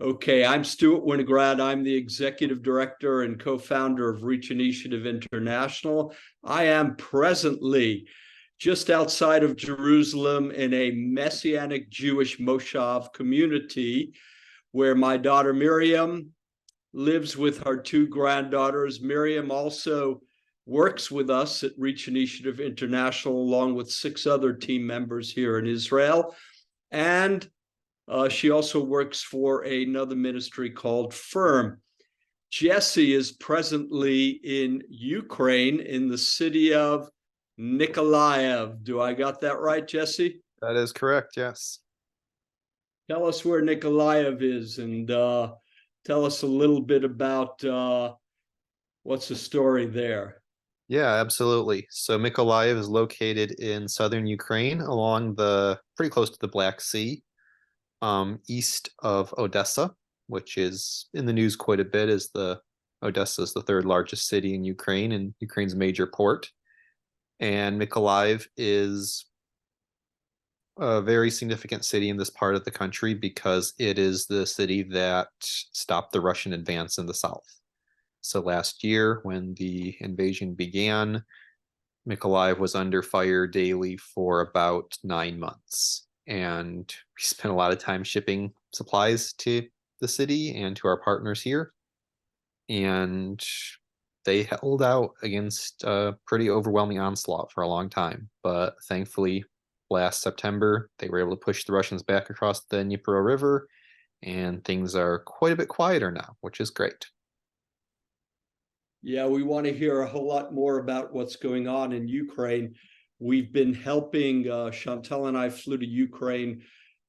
Okay, I'm Stewart Winograd. I'm the executive director and co-founder of Reachii International. I am presently just outside of Jerusalem in a Messianic Jewish Moshav community where my daughter Miriam lives with her two granddaughters. Miriam also works with us at Reachii International along with 6 other team members here in Israel. And she also works for another ministry called Firm. Jesse is presently in Ukraine in the city of Nikolaev. Do I got that right, Jesse? That is correct, yes. Tell us where Nikolaev is and tell us a little bit about what's the story there. Yeah, absolutely. So Mykolaiv is located in southern Ukraine along pretty close to the Black Sea, east of Odessa, which is in the news quite a bit as Odessa is the 3rd largest city in Ukraine and Ukraine's major port. And Mykolaiv is a very significant city in this part of the country because it is the city that stopped the Russian advance in the south. So last year, when the invasion began, Mykolaiv was under fire daily for about 9 months. And we spent a lot of time shipping supplies to the city and to our partners here. And they held out against a pretty overwhelming onslaught for a long time. But thankfully, last September, they were able to push the Russians back across the Dnipro River, and things are quite a bit quieter now, which is great. Yeah, we want to hear a whole lot more about what's going on in Ukraine. We've been helping, Chantal and I flew to Ukraine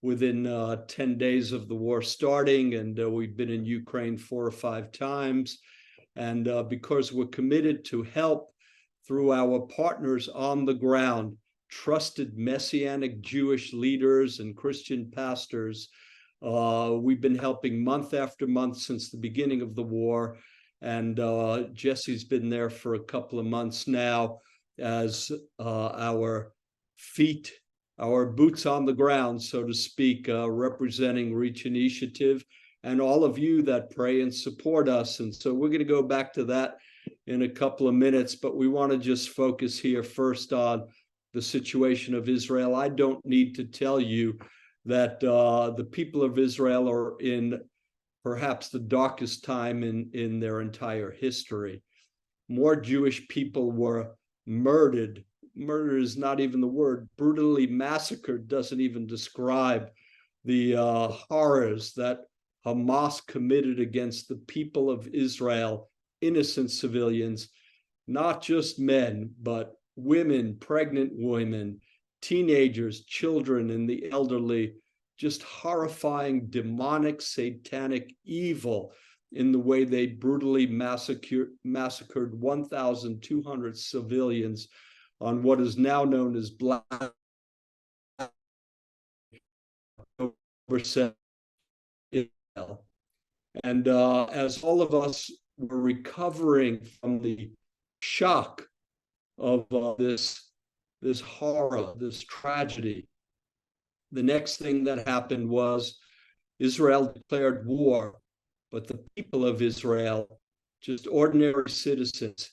within 10 days of the war starting, and we've been in Ukraine 4 or 5 times. And because we're committed to help through our partners on the ground, trusted Messianic Jewish leaders and Christian pastors, we've been helping month after month since the beginning of the war. And Jesse's been there for a couple of months now as our boots on the ground, so to speak, representing Reach Initiative and all of you that pray and support us. And so we're going to go back to that in a couple of minutes, but we want to just focus here first on the situation of Israel. I don't need to tell you that the people of Israel are in perhaps the darkest time in their entire history. More Jewish people were murdered. Murder is not even the word. Brutally massacred doesn't even describe the horrors that Hamas committed against the people of Israel, innocent civilians, not just men, but women, pregnant women, teenagers, children, and the elderly. Just horrifying, demonic, satanic evil in the way they brutally massacred 1,200 civilians on what is now known as Black October. And as all of us were recovering from the shock of this horror, this tragedy, the next thing that happened was Israel declared war, but the people of Israel, just ordinary citizens,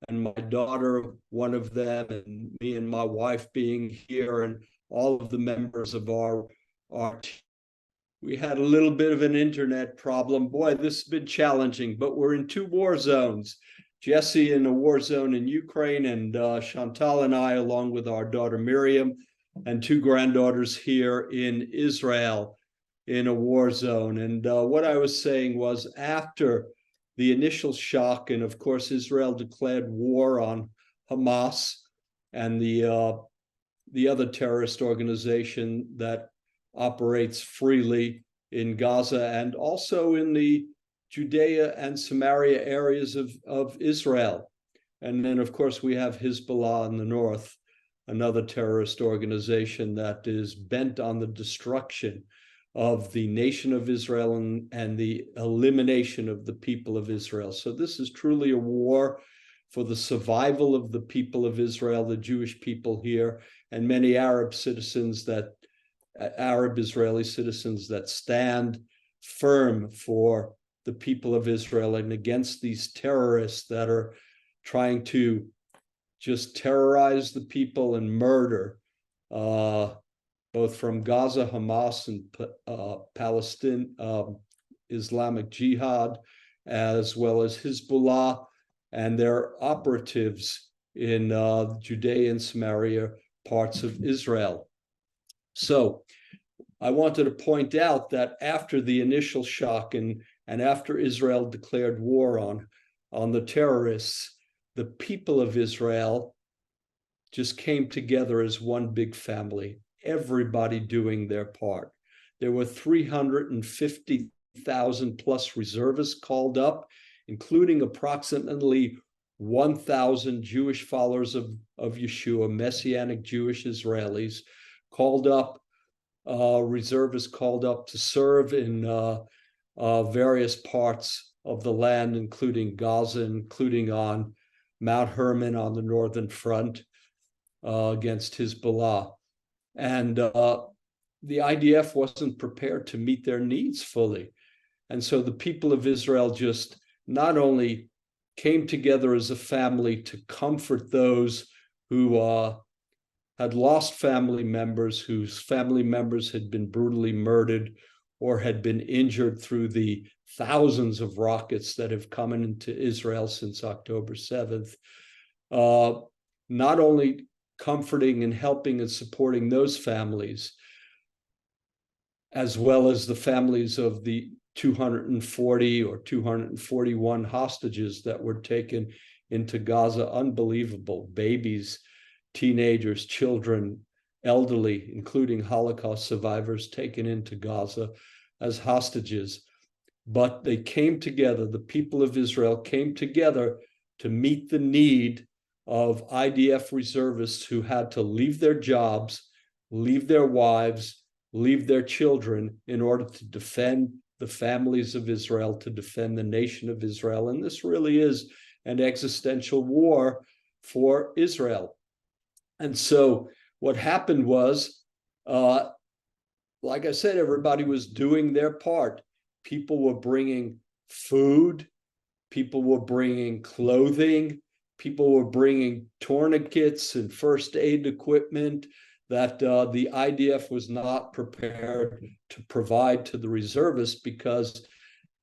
and my daughter, one of them, and me and my wife being here, and all of the members of our team, we had a little bit of an internet problem. Boy, this has been challenging, but we're in 2 war zones. Jesse in a war zone in Ukraine, and Chantal and I, along with our daughter Miriam, and 2 granddaughters here in Israel in a war zone. And what I was saying was, after the initial shock, and of course Israel declared war on Hamas and the other terrorist organization that operates freely in Gaza and also in the Judea and Samaria areas of Israel. And then, of course, we have Hezbollah in the north, another terrorist organization that is bent on the destruction of the nation of Israel and the elimination of the people of Israel. So this is truly a war for the survival of the people of Israel, the Jewish people here, and many Arab Israeli citizens that stand firm for the people of Israel and against these terrorists that are trying to just terrorize the people and murder, both from Gaza, Hamas, and Palestine, Islamic Jihad, as well as Hezbollah and their operatives in Judea and Samaria, parts of Israel. So I wanted to point out that after the initial shock and after Israel declared war on the terrorists, the people of Israel just came together as one big family, everybody doing their part. There were 350,000 plus reservists called up, including approximately 1,000 Jewish followers of Yeshua, Messianic Jewish Israelis, called up, reservists called up to serve in various parts of the land, including Gaza, including on Mount Hermon on the northern front against Hezbollah. And the IDF wasn't prepared to meet their needs fully. And so the people of Israel just not only came together as a family to comfort those who had lost family members, whose family members had been brutally murdered or had been injured through the thousands of rockets that have come into Israel since October 7th. Not only comforting and helping and supporting those families, as well as the families of the 240 or 241 hostages that were taken into Gaza. Unbelievable. Babies, teenagers, children, elderly, including Holocaust survivors taken into Gaza as hostages. But they came together, the people of Israel came together to meet the need of IDF reservists who had to leave their jobs, leave their wives, leave their children in order to defend the families of Israel, to defend the nation of Israel. And this really is an existential war for Israel. And so what happened was, like I said, everybody was doing their part. People were bringing food, people were bringing clothing, people were bringing tourniquets and first aid equipment that the IDF was not prepared to provide to the reservists because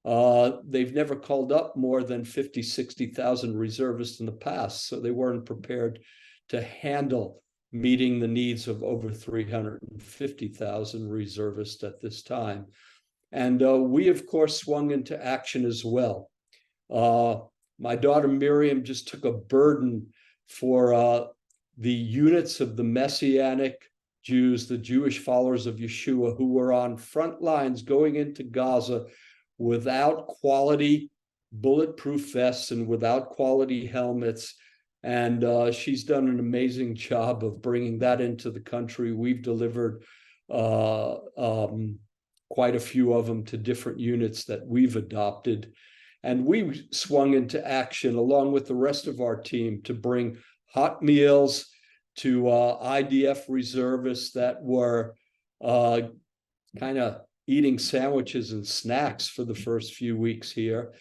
they've never called up more than 50, 60,000 reservists in the past. So they weren't prepared to handle meeting the needs of over 350,000 reservists at this time. And we, of course, swung into action as well. My daughter Miriam just took a burden for the units of the Messianic Jews, the Jewish followers of Yeshua, who were on front lines going into Gaza without quality bulletproof vests and without quality helmets. And she's done an amazing job of bringing that into the country. We've delivered quite a few of them to different units that we've adopted. And we swung into action along with the rest of our team to bring hot meals to IDF reservists that were kind of eating sandwiches and snacks for the first few weeks here.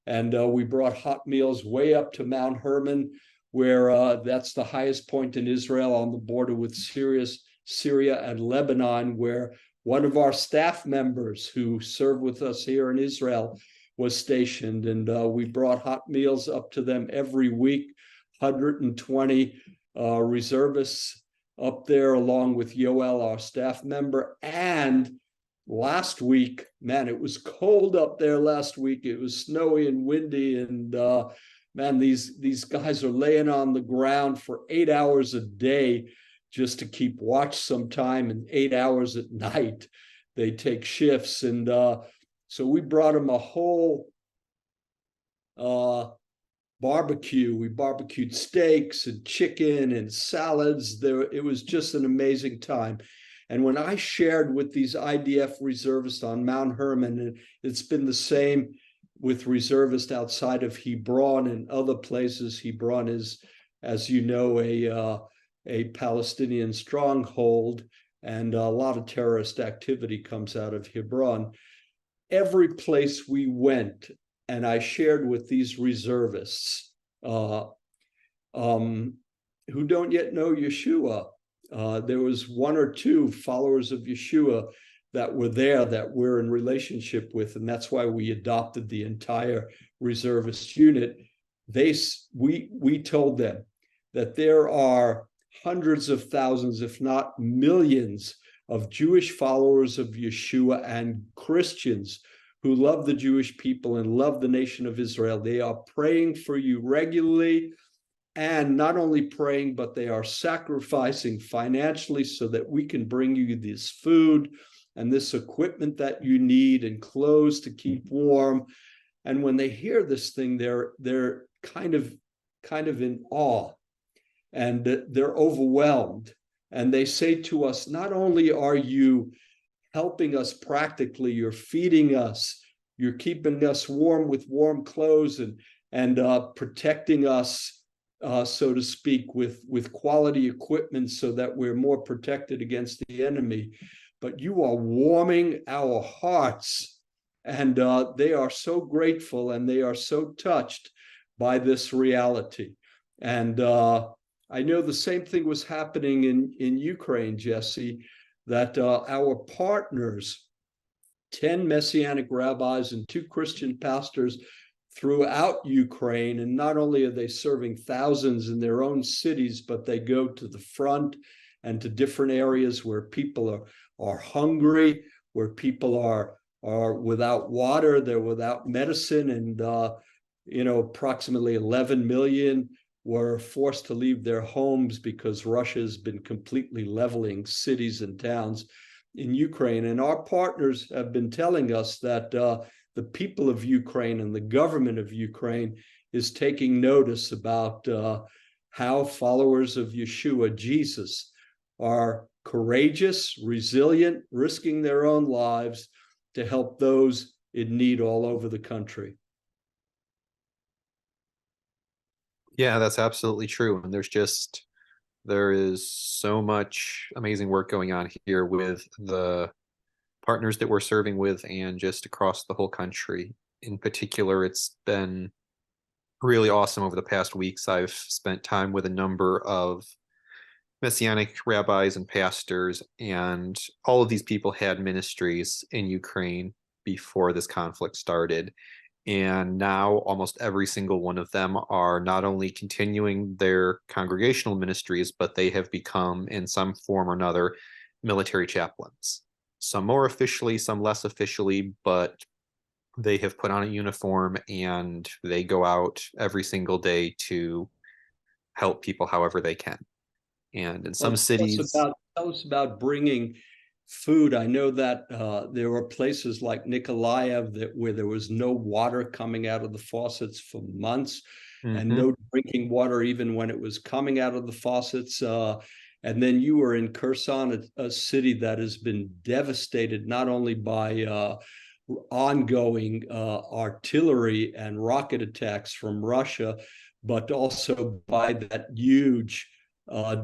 And we brought hot meals way up to Mount Hermon, where that's the highest point in Israel on the border with Syria and Lebanon, where one of our staff members who served with us here in Israel was stationed. And we brought hot meals up to them every week, 120 reservists up there, along with Yoel, our staff member. And last week, man, it was cold up there last week. It was snowy and windy. And man, these guys are laying on the ground for 8 hours a day just to keep watch sometime, and 8 hours at night. They take shifts. And so we brought them a whole barbecue. We barbecued steaks and chicken and salads. It was just an amazing time. And when I shared with these IDF reservists on Mount Hermon, and it's been the same with reservists outside of Hebron and other places. Hebron is, as you know, a Palestinian stronghold, and a lot of terrorist activity comes out of Hebron. every place we went, and I shared with these reservists who don't yet know Yeshua. There was one or two followers of Yeshua that were there that we're in relationship with, and that's why we adopted the entire reservist unit. We told them that there are hundreds of thousands, if not millions, of Jewish followers of Yeshua and Christians who love the Jewish people and love the nation of Israel. They are praying for you regularly, and not only praying, but they are sacrificing financially so that we can bring you this food and this equipment that you need and clothes to keep warm. And when they hear this thing, they're kind of in awe, and they're overwhelmed. And they say to us, not only are you helping us practically, you're feeding us, you're keeping us warm with warm clothes and protecting us, so to speak, with quality equipment so that we're more protected against the enemy. But you are warming our hearts. And they are so grateful and they are so touched by this reality. And I know the same thing was happening in Ukraine, Jesse, that our partners, 10 Messianic rabbis and 2 Christian pastors throughout Ukraine, and not only are they serving thousands in their own cities, but they go to the front and to different areas where people are hungry, where people are without water, they're without medicine, and approximately 11 million were forced to leave their homes because Russia has been completely leveling cities and towns in Ukraine. And our partners have been telling us that the people of Ukraine and the government of Ukraine is taking notice about how followers of Yeshua, Jesus, are courageous, resilient, risking their own lives to help those in need all over the country. Yeah, that's absolutely true. And there is so much amazing work going on here with the partners that we're serving with and just across the whole country. In particular, it's been really awesome over the past weeks. I've spent time with a number of Messianic rabbis and pastors, and all of these people had ministries in Ukraine before this conflict started. And now almost every single one of them are not only continuing their congregational ministries, but they have become, in some form or another, military chaplains. Some more officially, some less officially, but they have put on a uniform and they go out every single day to help people however they can. And in some cities, tell us about bringing food. I know that there were places like Nikolaev where there was no water coming out of the faucets for months, and no drinking water even when it was coming out of the faucets. And then you were in Kherson, a city that has been devastated not only by ongoing artillery and rocket attacks from Russia, but also by that huge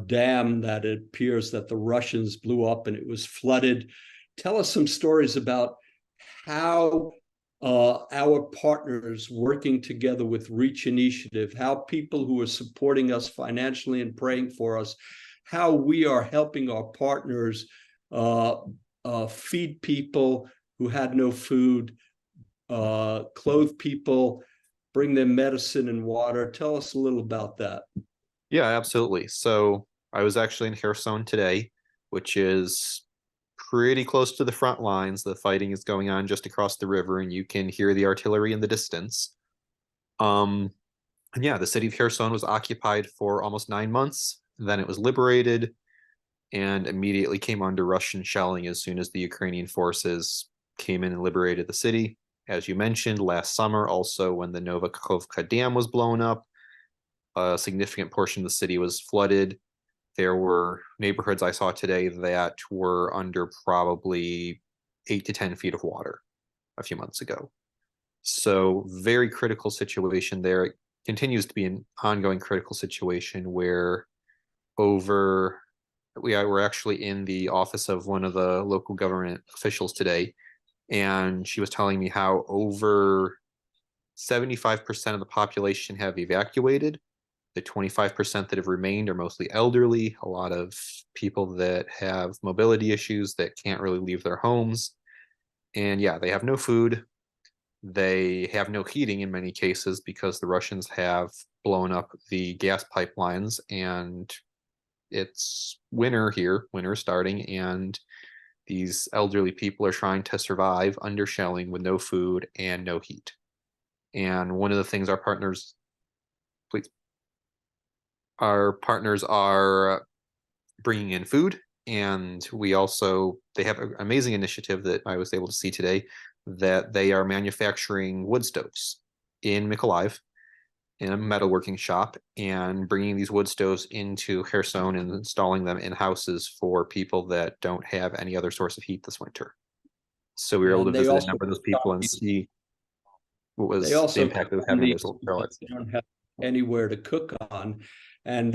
dam that it appears that the Russians blew up and it was flooded. Tell us some stories about how our partners working together with Reach Initiative, how people who are supporting us financially and praying for us, how we are helping our partners feed people who had no food, clothe people, bring them medicine and water. Tell us a little about that. Yeah, absolutely. So I was actually in Kherson today, which is pretty close to the front lines. The fighting is going on just across the river, and you can hear the artillery in the distance. And yeah, the city of Kherson was occupied for almost 9 months. Then it was liberated and immediately came under Russian shelling as soon as the Ukrainian forces came in and liberated the city. As you mentioned, last summer, also when the Novakhovka Dam was blown up, a significant portion of the city was flooded. There were neighborhoods I saw today that were under probably 8 to 10 feet of water a few months ago. So very critical situation there. It continues to be an ongoing critical situation where we're actually in the office of one of the local government officials today, And she was telling me how over 75% of the population have evacuated. The 25% that have remained are mostly elderly, a lot of people that have mobility issues that can't really leave their homes. And yeah, they have no food. They have no heating in many cases because the Russians have blown up the gas pipelines, and it's winter here, winter starting, and these elderly people are trying to survive under shelling with no food and no heat. And one of the things our partners, please, our partners are bringing in food, and they have an amazing initiative that I was able to see today, that they are manufacturing wood stoves in Mykolaiv in a metalworking shop and bringing these wood stoves into Kherson and installing them in houses for people that don't have any other source of heat this winter. So we were Yeah, able to and they visit a also number of those people and see what they was the also impact it was come having on these those because lives. they don't have anywhere to cook on. And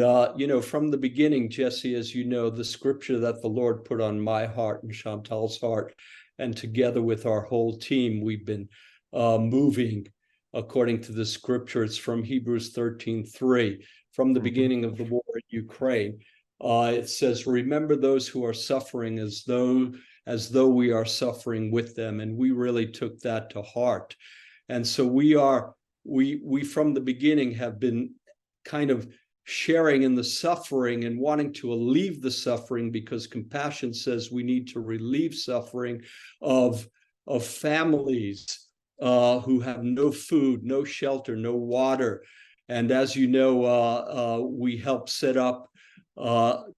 from the beginning, Jesse, as you know, the scripture that the Lord put on my heart and Chantal's heart, and together with our whole team, we've been moving according to the scripture. It's from Hebrews 13:3, from the beginning of the war in Ukraine. It says, "Remember those who are suffering as though we are suffering with them." And we really took that to heart. And so we from the beginning have been kind of sharing in the suffering and wanting to alleviate the suffering, because compassion says we need to relieve suffering of families who have no food, no shelter, no water. And as you know, we help set up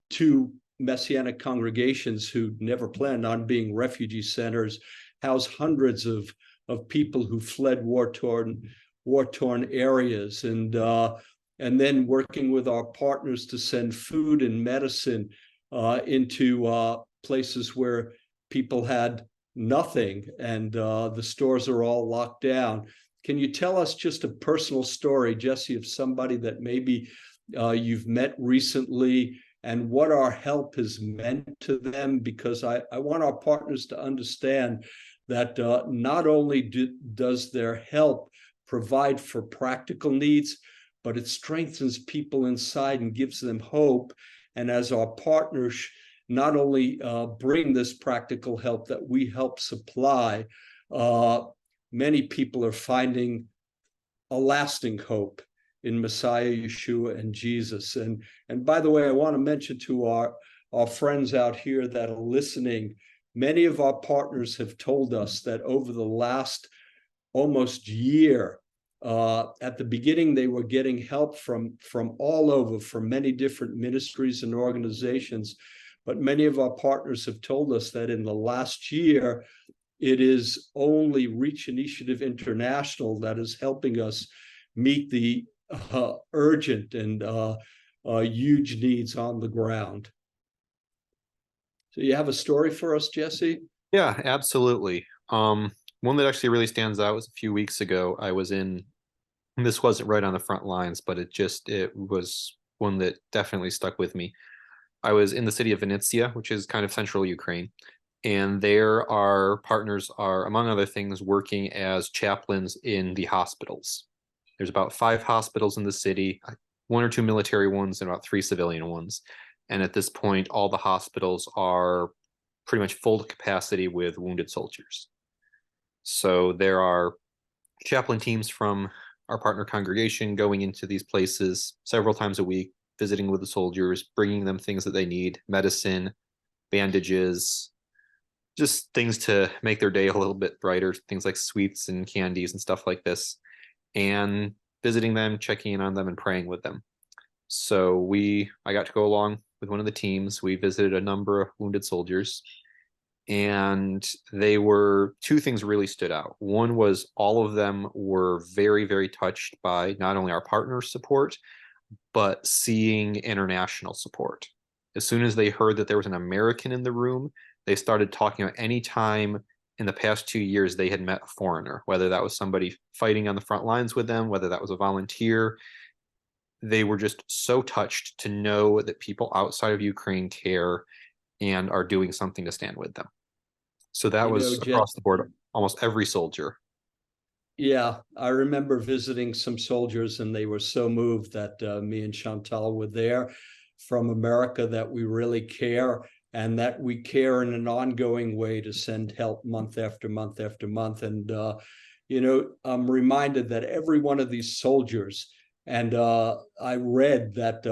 two Messianic congregations who never planned on being refugee centers, house hundreds of people who fled war-torn areas, and then working with our partners to send food and medicine into places where people had nothing, and the stores are all locked down. Can you tell us just a personal story, Jesse, of somebody that maybe you've met recently, and what our help has meant to them? Because I want our partners to understand that not only does their help provide for practical needs, but it strengthens people inside and gives them hope. And as our partners not only bring this practical help that we help supply, many people are finding a lasting hope in Messiah, Yeshua, and Jesus. And by the way, I want to mention to our friends out here that are listening, many of our partners have told us that over the last almost year, at the beginning, they were getting help from all over, from many different ministries and organizations. But many of our partners have told us that in the last year, it is only Reach Initiative International that is helping us meet the urgent and huge needs on the ground. So you have a story for us, Jesse? Yeah, absolutely. One that actually really stands out was a few weeks ago. This wasn't right on the front lines, but it was one that definitely stuck with me. I was in the city of Vinnytsia, which is kind of central Ukraine, and there our partners are, among other things, working as chaplains in the hospitals. There's about 5 hospitals in the city, 1 or 2 military ones and about 3 civilian ones. And at this point, all the hospitals are pretty much full capacity with wounded soldiers. So there are chaplain teams from our partner congregation going into these places several times a week, visiting with the soldiers, bringing them things that they need, medicine, bandages, just things to make their day a little bit brighter, things like sweets and candies and stuff like this, and visiting them, checking in on them, and praying with them. So I got to go along with one of the teams. We visited a number of wounded soldiers, and 2 things really stood out. One was all of them were very, very touched by not only our partner support, but seeing international support. As soon as they heard that there was an American in the room, they started talking about any time in the past 2 years they had met a foreigner, whether that was somebody fighting on the front lines with them, whether that was a volunteer. They were just so touched to know that people outside of Ukraine care and are doing something to stand with them. So that was Just across the board, almost every soldier. yeah, I remember visiting some soldiers, and they were so moved that me and Chantal were there from America, that we really care, and that we care in an ongoing way to send help month after month after month. And, I'm reminded that every one of these soldiers, and I read that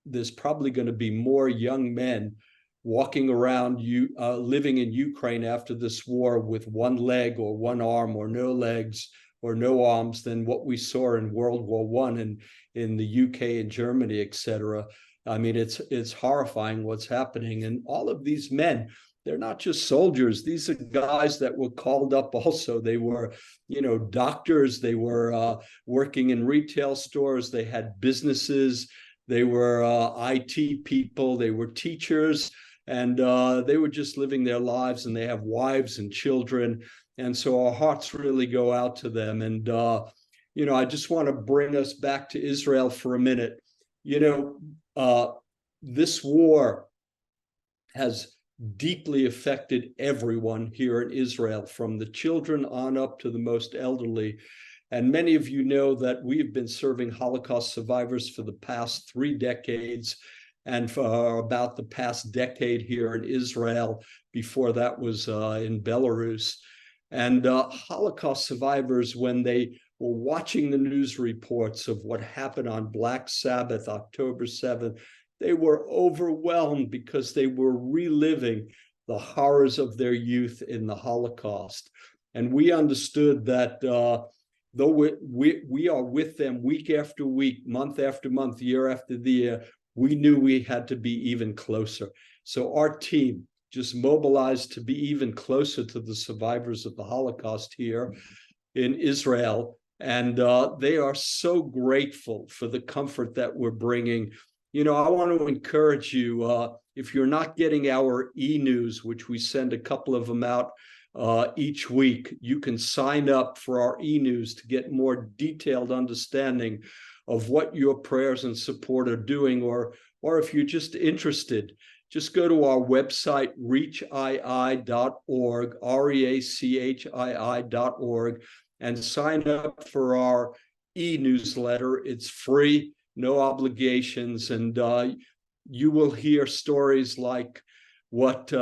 there's probably going to be more young men walking around living in Ukraine after this war with one leg or one arm or no legs or no arms than what we saw in World War One and in the UK and Germany, etc. I mean, it's horrifying what's happening. And all of these men, they're not just soldiers. These are guys that were called up also. They were, doctors. They were working in retail stores. They had businesses. They were IT people. They were teachers. And they were just living their lives, and they have wives and children. And so our hearts really go out to them. And, I just want to bring us back to Israel for a minute. This war has deeply affected everyone here in Israel, from the children on up to the most elderly. And many of you know that we've been serving Holocaust survivors for the past 3 decades, and for about the past decade here in Israel. Before that was in Belarus. And Holocaust survivors, when they were watching the news reports of what happened on Black Sabbath, October 7th, they were overwhelmed because they were reliving the horrors of their youth in the Holocaust. And we understood that though we are with them week after week, month after month, year after year, we knew we had to be even closer. So our team just mobilized to be even closer to the survivors of the Holocaust here in Israel. And they are so grateful for the comfort that we're bringing. I want to encourage you, if you're not getting our e-news, which we send a couple of them out each week, you can sign up for our e-news to get more detailed understanding of what your prayers and support are doing. Or if you're just interested, just go to our website, Reachii.org, REACHII.org, and sign up for our e-newsletter. It's free, no obligations, and you will hear stories like what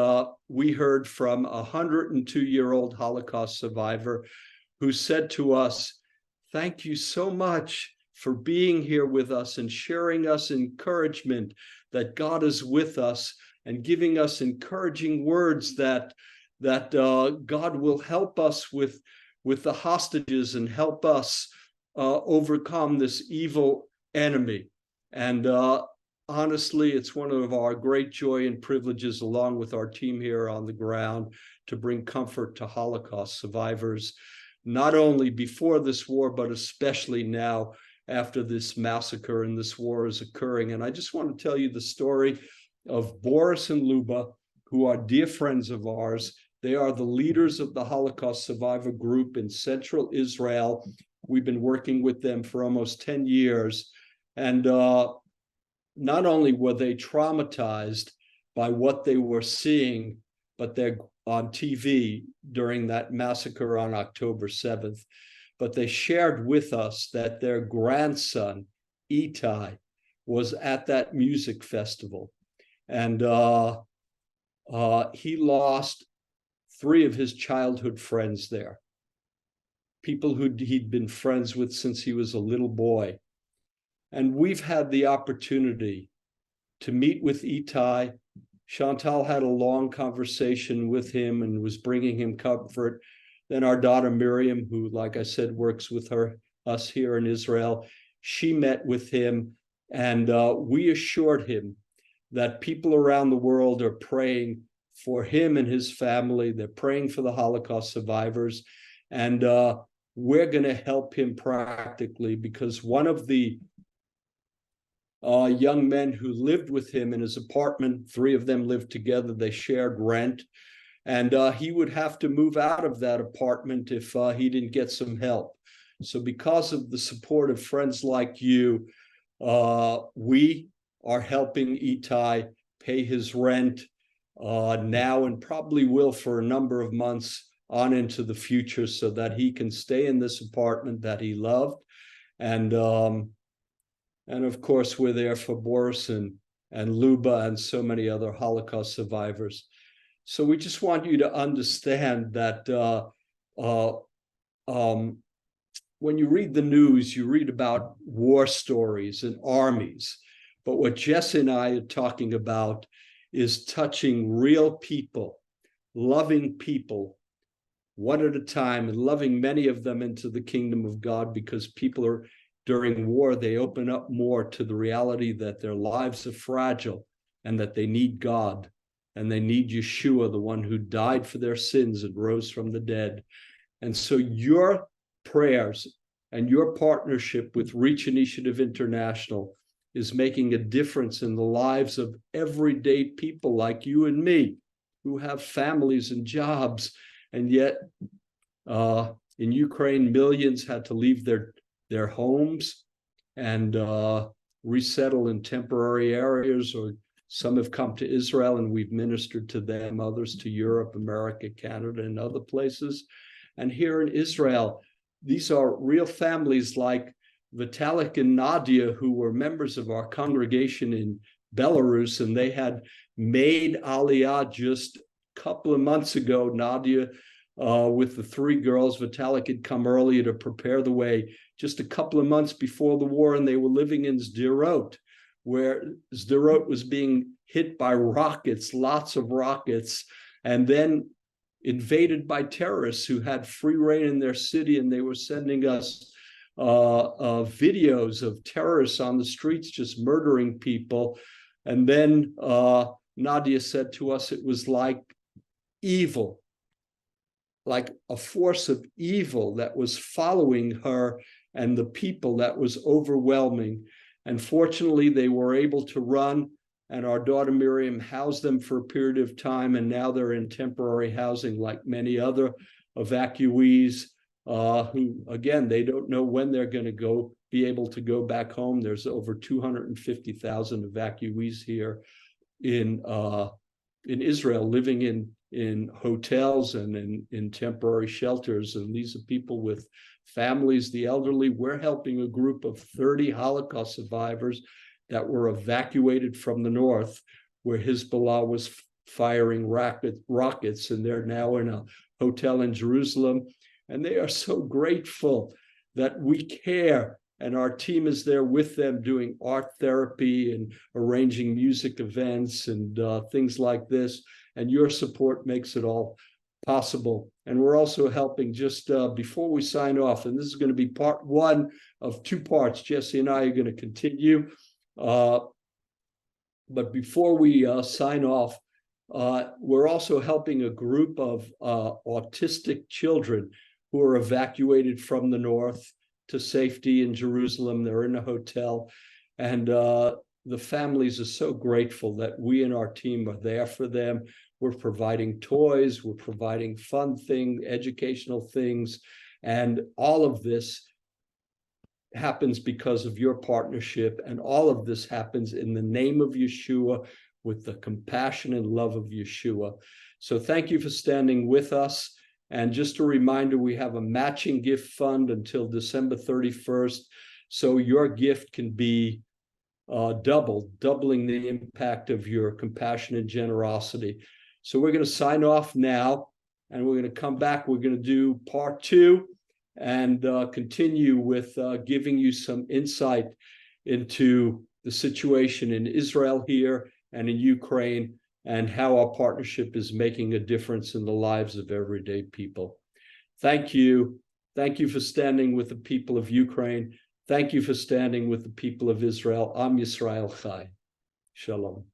we heard from a 102-year-old Holocaust survivor who said to us, "Thank you so much for being here with us and sharing us encouragement that God is with us, and giving us encouraging words that God will help us with the hostages and help us overcome this evil enemy." And honestly, it's one of our great joy and privileges, along with our team here on the ground, to bring comfort to Holocaust survivors, not only before this war, but especially now after this massacre and this war is occurring. And I just want to tell you the story of Boris and Luba, who are dear friends of ours. They are the leaders of the Holocaust survivor group in Central Israel. We've been working with them for almost 10 years. And not only were they traumatized by what they were seeing, but they're on TV during that massacre on October 7th. But they shared with us that their grandson, Itai, was at that music festival. And he lost 3 of his childhood friends there, people who he'd been friends with since he was a little boy. And we've had the opportunity to meet with Itai. Chantal had a long conversation with him and was bringing him comfort. Then our daughter Miriam, who, like I said, works with us here in Israel, she met with him, and we assured him that people around the world are praying for him and his family. They're praying for the Holocaust survivors, and we're going to help him practically, because one of the young men who lived with him in his apartment, 3 of them lived together, they shared rent, and he would have to move out of that apartment if he didn't get some help. So because of the support of friends like you, we are helping Itai pay his rent, now and probably will for a number of months on into the future, so that he can stay in this apartment that he loved. And of course, we're there for Boris and Luba and so many other Holocaust survivors. So we just want you to understand that when you read the news, you read about war stories and armies. But what Jesse and I are talking about is touching real people, loving people one at a time, and loving many of them into the kingdom of God, because people are, during war, they open up more to the reality that their lives are fragile and that they need God, and they need Yeshua, the one who died for their sins and rose from the dead. And so your prayers and your partnership with Reach Initiative International is making a difference in the lives of everyday people like you and me, who have families and jobs. And yet in Ukraine, millions had to leave their homes and resettle in temporary areas, or some have come to Israel and we've ministered to them, others to Europe, America, Canada, and other places. And here in Israel, these are real families like Vitalik and Nadia, who were members of our congregation in Belarus, and they had made Aliyah just a couple of months ago. Nadia with the 3 girls, Vitalik had come earlier to prepare the way just a couple of months before the war, and they were living in Sderot, where Sderot was being hit by rockets, lots of rockets, and then invaded by terrorists who had free reign in their city, and they were sending us videos of terrorists on the streets just murdering people. And then Nadia said to us it was like evil, like a force of evil that was following her and the people, that was overwhelming. And fortunately, they were able to run, and our daughter Miriam housed them for a period of time, and now they're in temporary housing like many other evacuees who, again, they don't know when they're going to be able to go back home. There's over 250,000 evacuees here in Israel, living in hotels and in temporary shelters. And these are people with families, the elderly. We're helping a group of 30 Holocaust survivors that were evacuated from the north, where Hezbollah was firing rockets, and they're now in a hotel in Jerusalem. And they are so grateful that we care, and our team is there with them doing art therapy and arranging music events and things like this. And your support makes it all possible. And we're also helping, just before we sign off, and this is going to be part 1 of 2 parts. Jesse and I are going to continue. But before we sign off, we're also helping a group of autistic children who are evacuated from the north to safety in Jerusalem. They're in a hotel, and the families are so grateful that we and our team are there for them. We're providing toys, we're providing fun things, educational things, and all of this happens because of your partnership, and all of this happens in the name of Yeshua, with the compassion and love of Yeshua. So thank you for standing with us. And just a reminder, we have a matching gift fund until December 31st. So your gift can be doubling the impact of your compassion and generosity. So we're going to sign off now, and we're going to come back. We're going to do part 2 and continue with giving you some insight into the situation in Israel here and in Ukraine, and how our partnership is making a difference in the lives of everyday people. Thank you. Thank you for standing with the people of Ukraine. Thank you for standing with the people of Israel. Am Yisrael Chai. Shalom.